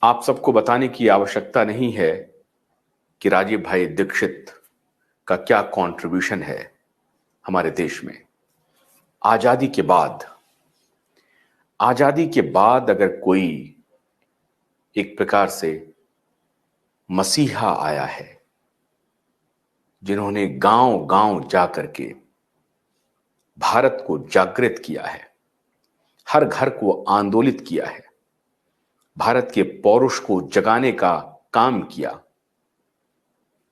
आप सबको बताने की आवश्यकता नहीं है कि राजीव भाई दीक्षित का क्या कंट्रीब्यूशन है हमारे देश में। आजादी के बाद आजादी के बाद अगर कोई एक प्रकार से मसीहा आया है, जिन्होंने गांव गांव जाकर के भारत को जागृत किया है, हर घर को आंदोलित किया है, भारत के पौरुष को जगाने का काम किया,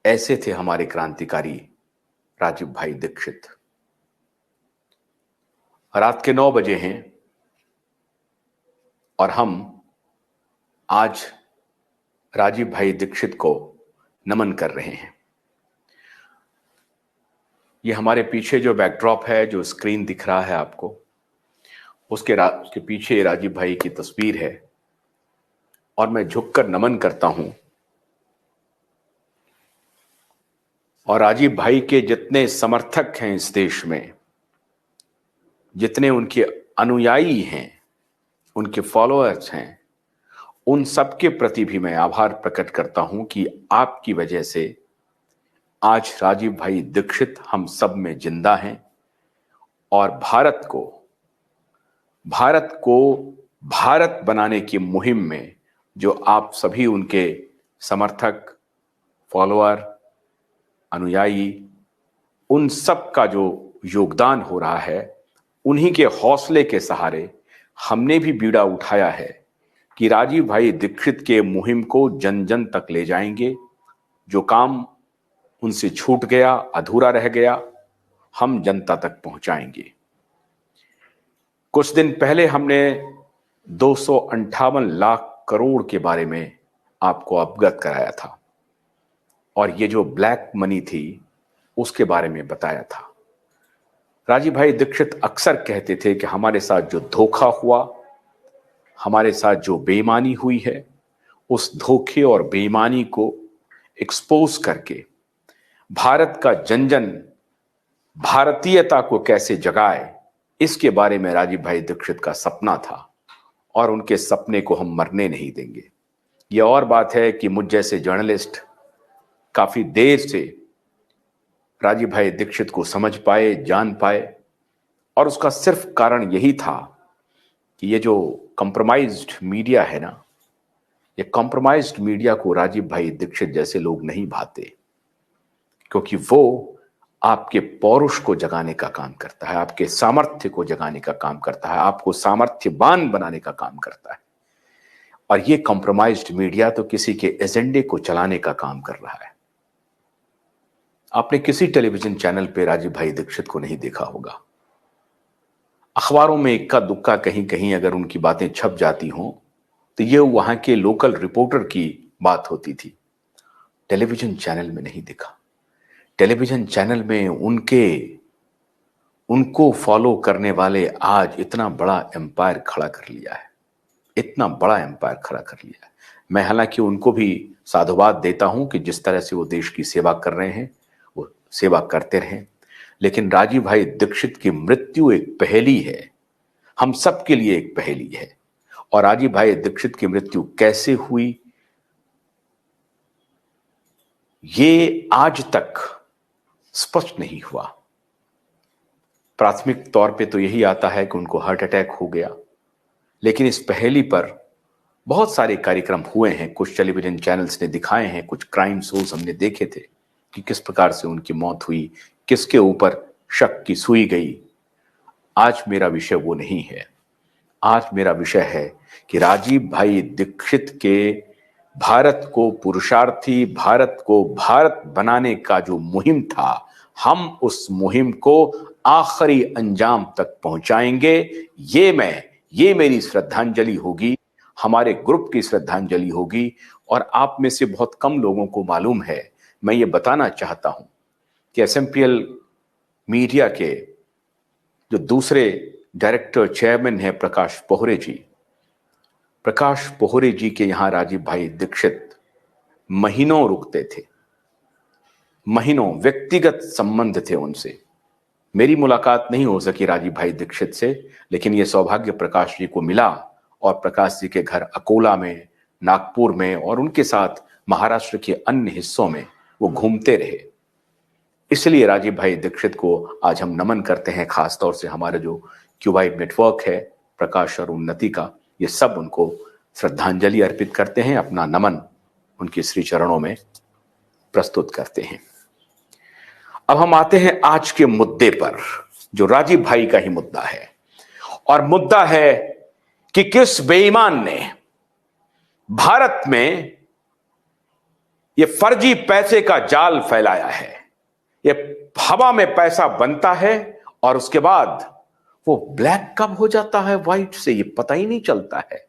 ऐसे थे हमारे क्रांतिकारी राजीव भाई दीक्षित। रात के 9 बजे हैं और हम आज राजीव भाई दीक्षित को नमन कर रहे हैं। ये हमारे पीछे जो बैकड्रॉप है, जो स्क्रीन दिख रहा है आपको, उसके पीछे राजीव भाई की तस्वीर है और मैं झुककर नमन करता हूं। और राजीव भाई के जितने समर्थक हैं इस देश में, जितने उनके अनुयायी हैं, उनके फॉलोअर्स हैं, उन सबके प्रति भी मैं आभार प्रकट करता हूं कि आपकी वजह से आज राजीव भाई दीक्षित हम सब में जिंदा हैं और भारत को भारत बनाने की मुहिम में जो आप सभी उनके समर्थक, फॉलोअर, अनुयायी, उन सब का जो योगदान हो रहा है, उन्हीं के हौसले के सहारे हमने भी बीड़ा उठाया है कि राजीव भाई दीक्षित के मुहिम को जन जन तक ले जाएंगे। जो काम उनसे छूट गया, अधूरा रह गया, हम जनता तक पहुंचाएंगे। कुछ दिन पहले हमने 258 लाख करोड़ के बारे में आपको अवगत कराया था और ये जो ब्लैक मनी थी उसके बारे में बताया था। राजीव भाई दीक्षित अक्सर कहते थे कि हमारे साथ जो धोखा हुआ, हमारे साथ जो बेईमानी हुई है, उस धोखे और बेईमानी को एक्सपोज करके भारत का जन जन भारतीयता को कैसे जगाए, इसके बारे में राजीव भाई दीक्षित का सपना था और उनके सपने को हम मरने नहीं देंगे। यह और बात है कि मुझ जैसे जर्नलिस्ट काफी देर से राजीव भाई दीक्षित को समझ पाए, जान पाए, और उसका सिर्फ कारण यही था कि ये जो कॉम्प्रोमाइज्ड मीडिया है ना, ये कॉम्प्रोमाइज्ड मीडिया को राजीव भाई दीक्षित जैसे लोग नहीं भाते, क्योंकि वो आपके पौरुष को जगाने का काम करता है, आपके सामर्थ्य को जगाने का काम करता है, आपको सामर्थ्यवान बनाने का काम करता है। और ये कॉम्प्रोमाइज्ड मीडिया तो किसी के एजेंडे को चलाने का काम कर रहा है। आपने किसी टेलीविजन चैनल पे राजीव भाई दीक्षित को नहीं देखा होगा। अखबारों में इक्का दुक्का कहीं कहीं अगर उनकी बातें छप जाती हों तो ये वहां के लोकल रिपोर्टर की बात होती थी। टेलीविजन चैनल में नहीं दिखा। टेलीविजन चैनल में उनको फॉलो करने वाले आज इतना बड़ा एम्पायर खड़ा कर लिया है, इतना बड़ा एम्पायर खड़ा कर लिया है। मैं हालांकि उनको भी साधुवाद देता हूं कि जिस तरह से वो देश की सेवा कर रहे हैं, वो सेवा करते रहें, लेकिन राजीव भाई दीक्षित की मृत्यु एक पहेली है, हम सबके लिए एक पहेली है। और राजीव भाई दीक्षित की मृत्यु कैसे हुई, ये आज तक स्पष्ट नहीं हुआ। प्राथमिक तौर पे तो यही आता है कि उनको हार्ट अटैक हो गया, लेकिन इस पहेली पर बहुत सारे कार्यक्रम हुए हैं, कुछ टेलीविजन चैनल्स ने दिखाए हैं, कुछ क्राइम शोज हमने देखे थे कि किस प्रकार से उनकी मौत हुई, किसके ऊपर शक की सुई गई। आज मेरा विषय वो नहीं है। आज मेरा विषय है कि राजीव भाई दीक्षित के भारत को पुरुषार्थी, भारत को भारत बनाने का जो मुहिम था, हम उस मुहिम को आखिरी अंजाम तक पहुंचाएंगे। ये मेरी श्रद्धांजलि होगी, हमारे ग्रुप की श्रद्धांजलि होगी। और आप में से बहुत कम लोगों को मालूम है, मैं ये बताना चाहता हूं कि एसएमपीएल मीडिया के जो दूसरे डायरेक्टर चेयरमैन हैं प्रकाश पोहरे जी के यहां राजीव भाई दीक्षित महीनों रुकते थे, महीनों व्यक्तिगत संबंध थे उनसे। मेरी मुलाकात नहीं हो सकी राजीव भाई दीक्षित से, लेकिन यह सौभाग्य प्रकाश जी को मिला और प्रकाश जी के घर अकोला में नागपुर में और उनके साथ महाराष्ट्र के अन्य हिस्सों में वो घूमते रहे। इसलिए राजीव भाई दीक्षित को आज हम नमन करते हैं, खासतौर से हमारा जो क्यूबाइट नेटवर्क है, प्रकाश और उन्नति का, ये सब उनको श्रद्धांजलि अर्पित करते हैं, अपना नमन उनके श्री चरणों में प्रस्तुत करते हैं। अब हम आते हैं आज के मुद्दे पर, जो राजीव भाई का ही मुद्दा है, और मुद्दा है कि किस बेईमान ने भारत में यह फर्जी पैसे का जाल फैलाया है। यह हवा में पैसा बनता है और उसके बाद वो ब्लैक कब हो जाता है व्हाइट से, ये पता ही नहीं चलता है।